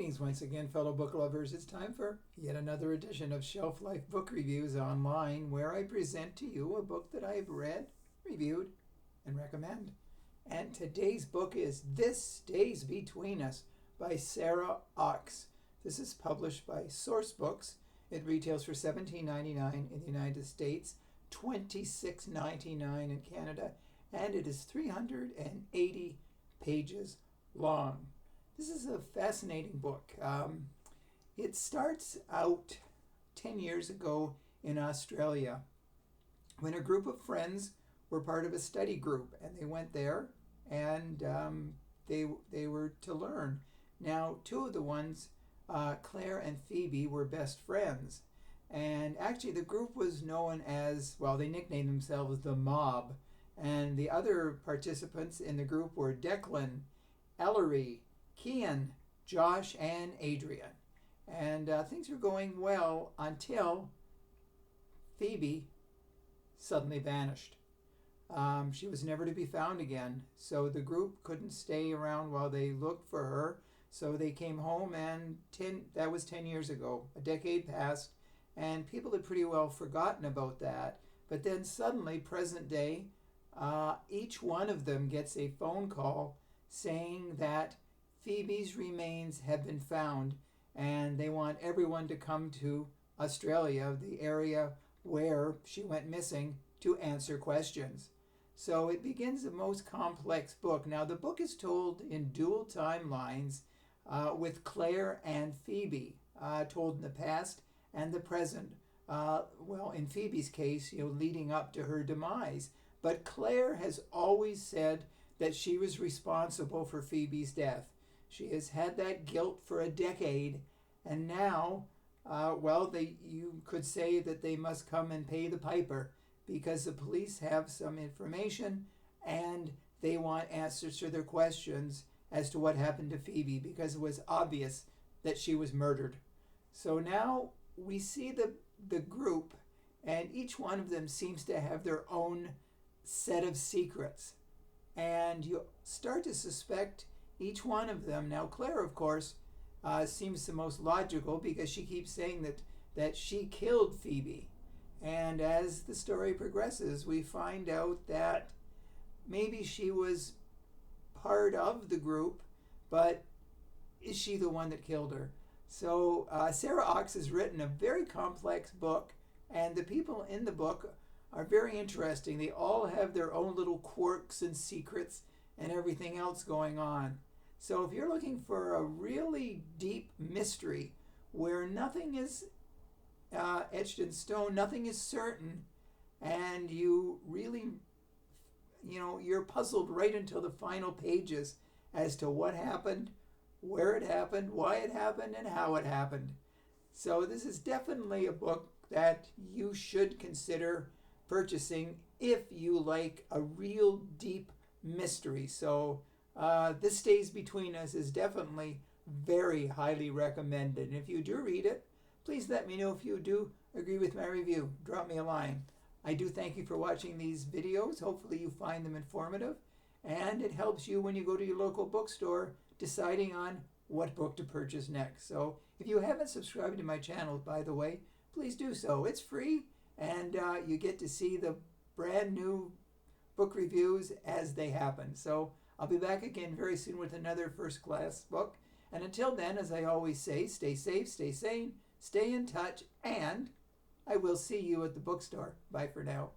Greetings once again, fellow book lovers. It's time for yet another edition of Shelf Life Book Reviews Online, where I present to you a book that I've read, reviewed, and recommend. And today's book is This Stays Between Us by Sara Ochs. This is published by Source Books. It retails for $17.99 in the United States, $26.99 in Canada, and it is 380 pages long. This is a fascinating book. It starts out 10 years ago in Australia when a group of friends were part of a study group, and they went there and they were to learn. Now, two of the ones, Claire and Phoebe, were best friends. And actually the group was known as, well, they nicknamed themselves the Mob. And the other participants in the group were Declan, Ellery, Kian, Josh, and Adrian. And things were going well until Phoebe suddenly vanished. She was never to be found again. So the group couldn't stay around while they looked for her. So they came home, and that was 10 years ago. A decade passed, and people had pretty well forgotten about that. But then suddenly, present day, each one of them gets a phone call saying that Phoebe's remains have been found, and they want everyone to come to Australia, the area where she went missing, to answer questions. So it begins a most complex book. Now, the book is told in dual timelines with Claire and Phoebe, told in the past and the present. Well, in Phoebe's case, leading up to her demise. But Claire has always said that she was responsible for Phoebe's death. She has had that guilt for a decade, and now, you could say that they must come and pay the piper, because the police have some information and they want answers to their questions as to what happened to Phoebe, because it was obvious that she was murdered. So now we see the group, and each one of them seems to have their own set of secrets. And you start to suspect each one of them. Now, Claire, of course, seems the most logical, because she keeps saying that she killed Phoebe. And as the story progresses, we find out that maybe she was part of the group, but is she the one that killed her? So Sara Ochs has written a very complex book, and the people in the book are very interesting. They all have their own little quirks and secrets and everything else going on. So if you're looking for a really deep mystery where nothing is etched in stone, nothing is certain, and you really, you're puzzled right until the final pages as to what happened, where it happened, why it happened, and how it happened. So this is definitely a book that you should consider purchasing if you like a real deep mystery. So This Stays Between Us is definitely very highly recommended. And if you do read it, please let me know if you do agree with my review. Drop me a line. I do thank you for watching these videos. Hopefully you find them informative, and it helps you when you go to your local bookstore deciding on what book to purchase next. So if you haven't subscribed to my channel, by the way, please do so. It's free, and you get to see the brand new book reviews as they happen. So I'll be back again very soon with another first-class book. And until then, as I always say, stay safe, stay sane, stay in touch, and I will see you at the bookstore. Bye for now.